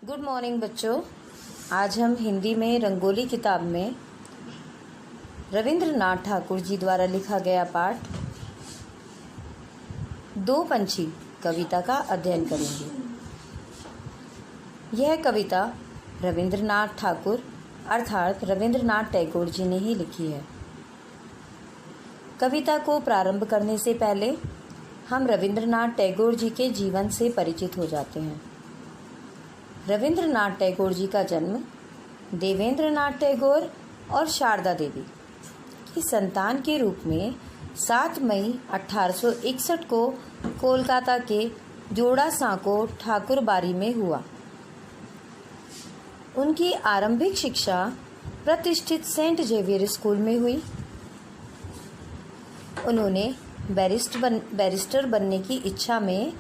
Good morning बच्चों। आज हम हिंदी में रंगोली किताब में रविंद्रनाथ ठाकुर जी द्वारा लिखा गया पाठ दो पंछी कविता का अध्ययन करेंगे। यह कविता रविंद्रनाथ ठाकुर अर्थात रविंद्रनाथ टैगोर जी ने ही लिखी है। कविता को प्रारंभ करने से पहले हम रविंद्रनाथ टैगोर जी के जीवन से परिचित हो जाते हैं। रविंद्रनाथ टैगोर जी का जन्म देवेंद्रनाथ टैगोर और शारदा देवी की संतान के रूप में 7 मई 1861 को कोलकाता के जोड़ा सांको ठाकुरबाड़ी में हुआ। उनकी आरंभिक शिक्षा प्रतिष्ठित सेंट जेवियर स्कूल में हुई। उन्होंने बैरिस्टर बनने की इच्छा में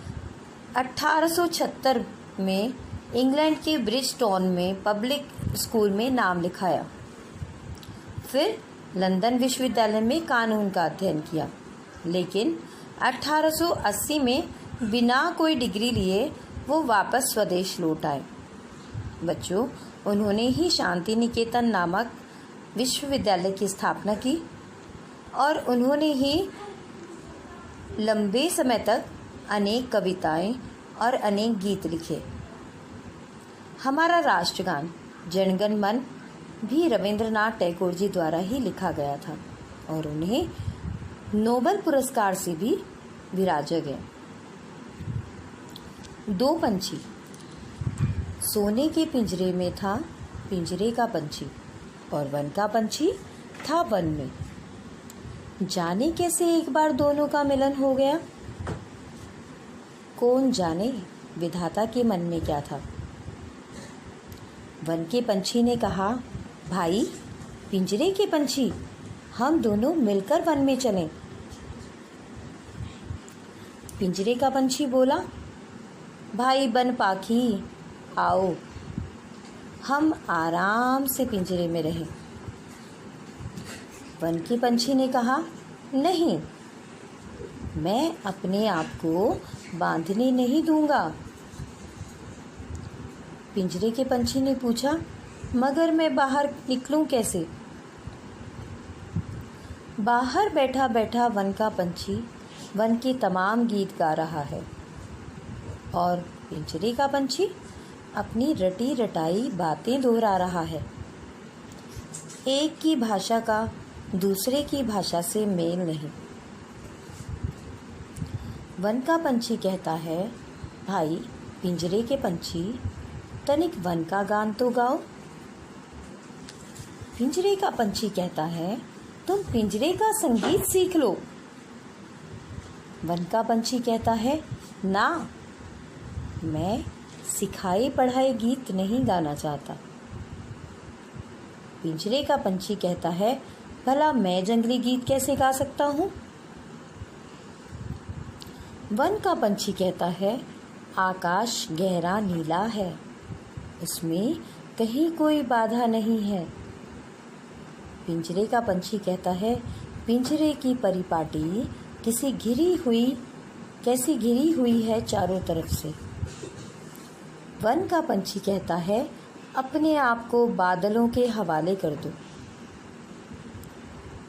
1876 में इंग्लैंड के ब्रिजटॉन में पब्लिक स्कूल में नाम लिखाया। फिर लंदन विश्वविद्यालय में कानून का अध्ययन किया, लेकिन 1880 में बिना कोई डिग्री लिए वो वापस स्वदेश लौट आए। बच्चों, उन्होंने ही शांति निकेतन नामक विश्वविद्यालय की स्थापना की और उन्होंने ही लंबे समय तक अनेक कविताएं और अनेक गीत लिखे। हमारा राष्ट्रगान जनगण मन भी रविंद्रनाथ टैगोर जी द्वारा ही लिखा गया था और उन्हें नोबेल पुरस्कार से भी विराजा गया। दो पंछी। सोने के पिंजरे में था पिंजरे का पंछी और वन का पंछी था वन में। जाने कैसे एक बार दोनों का मिलन हो गया। कौन जाने विधाता के मन में क्या था। वन के पंछी ने कहा, भाई पिंजरे के पंछी, हम दोनों मिलकर वन में चलें। पिंजरे का पंछी बोला, भाई बन पाखी, आओ हम आराम से पिंजरे में रहें। वन के पंछी ने कहा, नहीं, मैं अपने आप को बांधने नहीं दूंगा। पिंजरे के पंछी ने पूछा, मगर मैं बाहर निकलूं कैसे। बाहर बैठा बैठा वन का पंछी वन के तमाम गीत गा रहा है और पिंजरे का पंछी अपनी रटी रटाई बातें दोहरा रहा है। एक की भाषा का दूसरे की भाषा से मेल नहीं। वन का पंछी कहता है, भाई पिंजरे के पंछी, तनिक वन का गान तो गाओ। पिंजरे का पंछी कहता है, तुम पिंजरे का संगीत सीख लो। वन का पंछी कहता है, ना, मैं सिखाए पढ़ाए गीत नहीं गाना चाहता। पिंजरे का पंछी कहता है, भला मैं जंगली गीत कैसे गा सकता हूँ। वन का पंछी कहता है, आकाश गहरा नीला है, इसमें कहीं कोई बाधा नहीं है। पिंजरे का पंछी कहता है, पिंजरे की परिपाटी कैसी घिरी हुई है चारों तरफ से। वन का पंछी कहता है, अपने आप को बादलों के हवाले कर दो।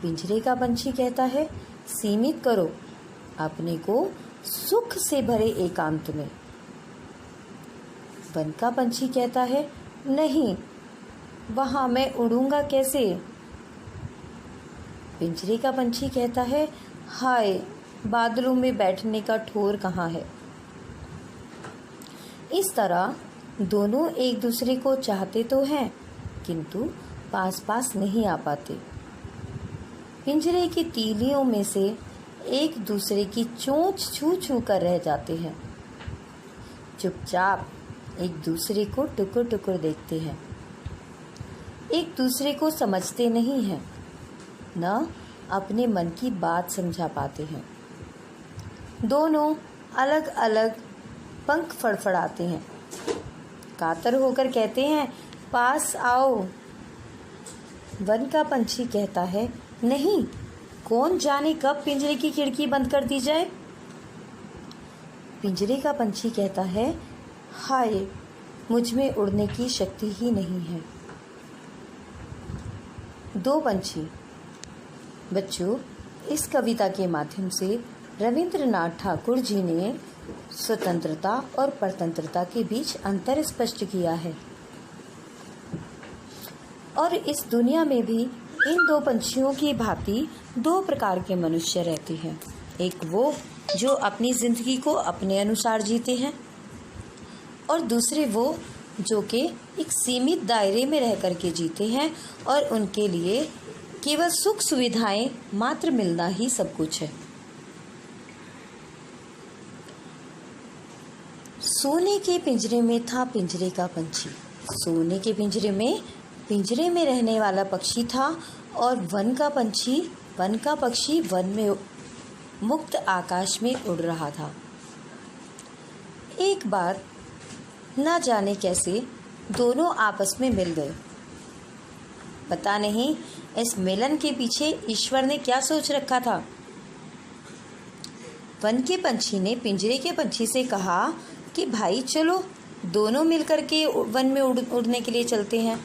पिंजरे का पंछी कहता है, सीमित करो अपने को सुख से भरे एकांत में। वन का पंछी कहता है, नहीं, वहां मैं उड़ूंगा कैसे। पिंजरे का पंछी कहता है, हाय, बादलों में बैठने का ठोर कहाँ है। इस तरह दोनों एक दूसरे को चाहते तो हैं, किंतु पास पास नहीं आ पाते। पिंजरे की तीलियों में से एक दूसरे की चोंच छू छू कर रह जाते हैं। चुपचाप एक दूसरे को टुकुर टुकुर देखते हैं। एक दूसरे को समझते नहीं हैं, न अपने मन की बात समझा पाते हैं। दोनों अलग अलग पंख फड़फड़ाते हैं। कातर होकर कहते हैं, पास आओ। वन का पंछी कहता है, नहीं, कौन जाने कब पिंजरे की खिड़की बंद कर दी जाए। पिंजरे का पंछी कहता है, हाय, मुझ में उड़ने की शक्ति ही नहीं है। दो पंछी। बच्चों, इस कविता के माध्यम से रविंद्रनाथ ठाकुर जी ने स्वतंत्रता और परतंत्रता के बीच अंतर स्पष्ट किया है। और इस दुनिया में भी इन दो पंछियों की भांति दो प्रकार के मनुष्य रहते हैं। एक वो जो अपनी जिंदगी को अपने अनुसार जीते हैं, और दूसरे वो जो कि एक सीमित दायरे में रह करके जीते हैं और उनके लिए केवल सुख सुविधाएं मात्र मिलना ही सब कुछ है। सोने के पिंजरे में था पिंजरे का पंछी। सोने के पिंजरे में रहने वाला पक्षी था, और वन का पक्षी वन में मुक्त आकाश में उड़ रहा था। एक बार न जाने कैसे दोनों आपस में मिल गए। पता नहीं इस मिलन के पीछे ईश्वर ने क्या सोच रखा था। वन के पंछी ने पिंजरे के पंछी से कहा कि भाई चलो दोनों मिलकर के वन में उड़ने के लिए चलते हैं।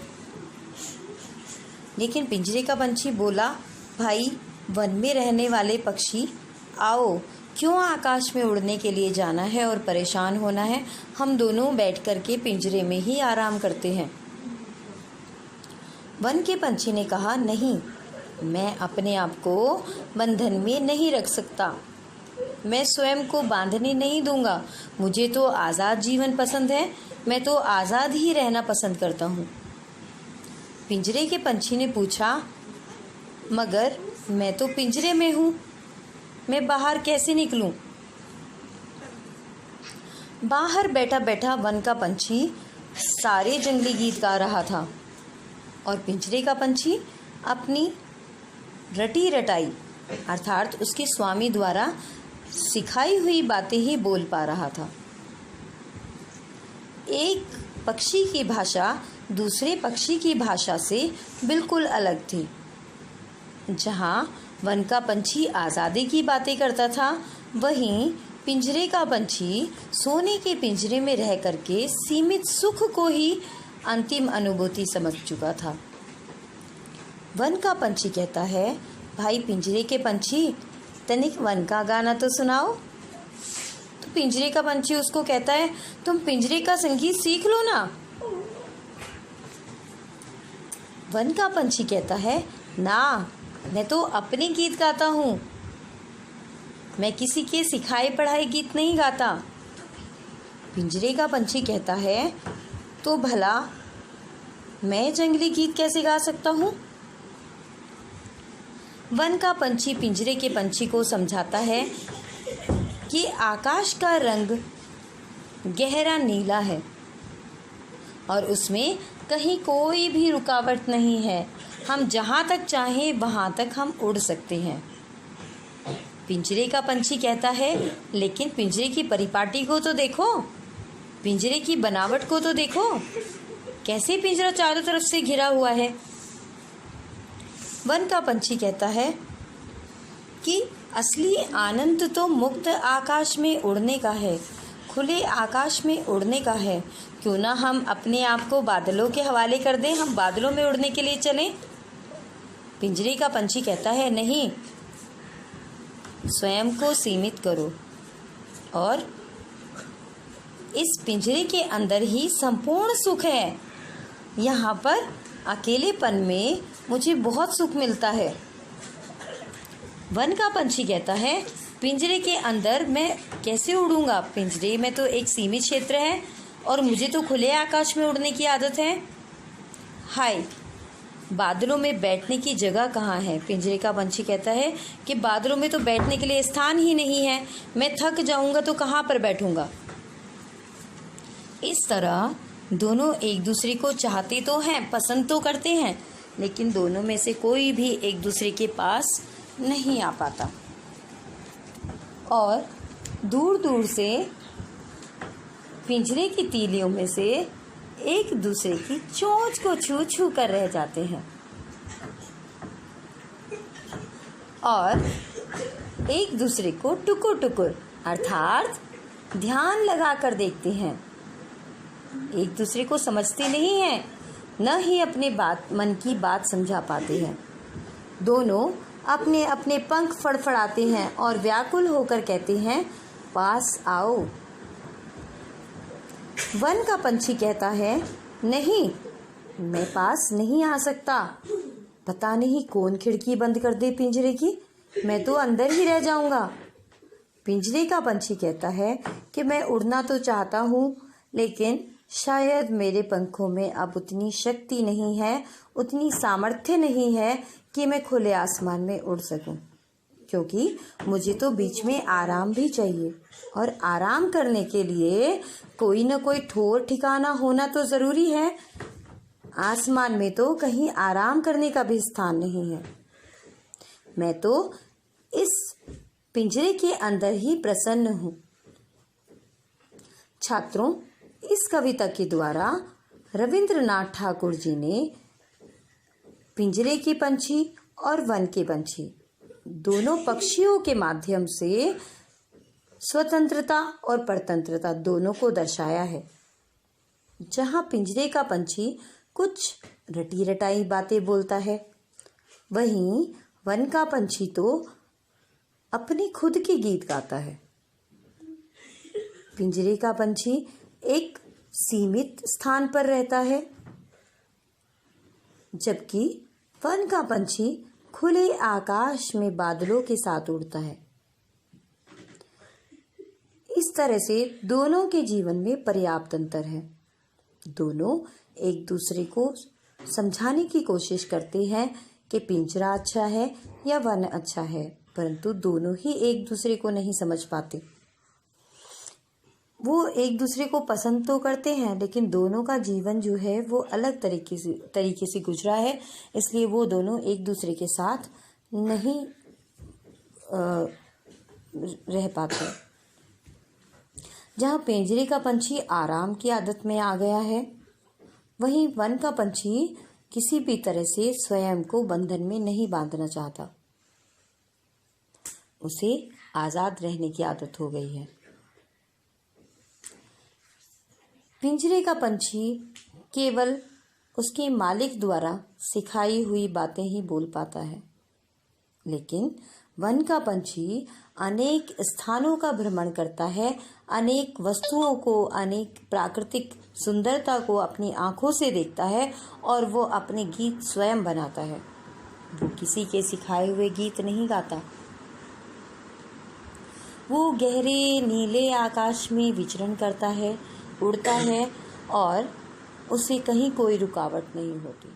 लेकिन पिंजरे का पंछी बोला, भाई वन में रहने वाले पक्षी आओ, क्यों आकाश में उड़ने के लिए जाना है और परेशान होना है, हम दोनों बैठ कर के पिंजरे में ही आराम करते हैं। वन के पंछी ने कहा, नहीं, मैं अपने आप को बंधन में नहीं रख सकता, मैं स्वयं को बांधने नहीं दूंगा, मुझे तो आज़ाद जीवन पसंद है, मैं तो आज़ाद ही रहना पसंद करता हूँ। पिंजरे के पंछी ने पूछा, मगर मैं तो पिंजरे में हूँ, मैं बाहर कैसे निकलूं? बाहर बैठा बैठा वन का पंछी सारे जंगली गीत गा रहा था, और पिंजरे का पंछी अपनी रटी रटाई अर्थात उसके स्वामी द्वारा सिखाई हुई बातें ही बोल पा रहा था। एक पक्षी की भाषा दूसरे पक्षी की भाषा से बिल्कुल अलग थी। जहाँ वन का पंछी आज़ादी की बातें करता था, वहीं पिंजरे का पंछी सोने के पिंजरे में रह करके सीमित सुख को ही अंतिम अनुभूति समझ चुका था। वन का पंछी कहता है, भाई पिंजरे के पंछी, तनिक वन का गाना तो सुनाओ। तो पिंजरे का पंछी उसको कहता है, तुम पिंजरे का संगीत सीख लो ना। वन का पंछी कहता है, ना, मैं तो अपने गीत गाता हूँ, मैं किसी के सिखाए पढ़ाए गीत नहीं गाता। पिंजरे का पंछी कहता है, तो भला मैं जंगली गीत कैसे गा सकता हूँ? वन का पंछी पिंजरे के पंछी को समझाता है कि आकाश का रंग गहरा नीला है और उसमें कहीं कोई भी रुकावट नहीं है, हम जहाँ तक चाहें वहाँ तक हम उड़ सकते हैं। पिंजरे का पंछी कहता है, लेकिन पिंजरे की परिपाटी को तो देखो, पिंजरे की बनावट को तो देखो, कैसे पिंजरा चारों तरफ से घिरा हुआ है। वन का पंछी कहता है कि असली आनंद तो मुक्त आकाश में उड़ने का है, खुले आकाश में उड़ने का है। क्यों ना हम अपने आप को बादलों के हवाले कर दें, हम बादलों में उड़ने के लिए चलें। पिंजरे का पंछी कहता है, नहीं, स्वयं को सीमित करो और इस पिंजरे के अंदर ही संपूर्ण सुख है। यहाँ पर अकेलेपन में मुझे बहुत सुख मिलता है। वन का पंछी कहता है, पिंजरे के अंदर मैं कैसे उड़ूंगा, पिंजरे में तो एक सीमित क्षेत्र है और मुझे तो खुले आकाश में उड़ने की आदत है। हाय, बादलों में बैठने की जगह कहाँ है? पिंजरे का पंछी कहता है कि बादलों में तो बैठने के लिए स्थान ही नहीं है, मैं थक जाऊंगा तो कहाँ पर बैठूंगा। इस तरह दोनों एक दूसरे को चाहते तो हैं, पसंद तो करते हैं, लेकिन दोनों में से कोई भी एक दूसरे के पास नहीं आ पाता और दूर दूर से पिंजरे की तीलियों में से एक दूसरे की चोंच को छू छू कर रह जाते हैं और एक दूसरे को टुकुर टुकुर अर्थात ध्यान लगा कर देखते हैं। एक दूसरे को समझते नहीं हैं, न ही अपने मन की बात समझा पाते हैं। दोनों अपने अपने पंख फड़फड़ाते हैं और व्याकुल होकर कहते हैं, पास आओ। वन का पंछी कहता है, नहीं, मैं पास नहीं आ सकता। पता नहीं कौन खिड़की बंद कर दे पिंजरे की, मैं तो अंदर ही रह जाऊंगा। पिंजरे का पंछी कहता है कि मैं उड़ना तो चाहता हूँ, लेकिन शायद मेरे पंखों में अब उतनी शक्ति नहीं है, उतनी सामर्थ्य नहीं है कि मैं खुले आसमान में उड़ सकूं, क्योंकि मुझे तो बीच में आराम भी चाहिए, और आराम करने के लिए कोई न कोई ठोर ठिकाना होना तो ज़रूरी है। आसमान में तो कहीं आराम करने का भी स्थान नहीं है। मैं तो इस पिंजरे के अंदर ही प्रसन्न हूँ। छात्रों, इस कविता के द्वारा रविंद्रनाथ ठाकुर जी ने पिंजरे के पंछी और वन के पंछी दोनों पक्षियों के माध्यम से स्वतंत्रता और परतंत्रता दोनों को दर्शाया है। जहाँ पिंजरे का पंछी कुछ रटी रटाई बातें बोलता है, वहीं वन का पंछी तो अपने खुद के गीत गाता है। पिंजरे का पंछी एक सीमित स्थान पर रहता है, जबकि वन का पंछी खुले आकाश में बादलों के साथ उड़ता है। इस तरह से दोनों के जीवन में पर्याप्त अंतर है। दोनों एक दूसरे को समझाने की कोशिश करते हैं कि पिंजरा अच्छा है या वन अच्छा है, परंतु दोनों ही एक दूसरे को नहीं समझ पाते। वो एक दूसरे को पसंद तो करते हैं, लेकिन दोनों का जीवन जो है वो अलग तरीके से गुजरा है, इसलिए वो दोनों एक दूसरे के साथ नहीं रह पाते। जहाँ पिंजरे का पंछी आराम की आदत में आ गया है, वहीं वन का पंछी किसी भी तरह से स्वयं को बंधन में नहीं बांधना चाहता। उसे आज़ाद रहने की आदत हो गई है। पिंजरे का पंछी केवल उसके मालिक द्वारा सिखाई हुई बातें ही बोल पाता है, लेकिन वन का पंछी अनेक स्थानों का भ्रमण करता है, अनेक वस्तुओं को, अनेक प्राकृतिक सुंदरता को अपनी आँखों से देखता है और वो अपने गीत स्वयं बनाता है। वो किसी के सिखाए हुए गीत नहीं गाता। वो गहरे नीले आकाश में विचरण करता है, उड़ता है और उसे कहीं कोई रुकावट नहीं होती।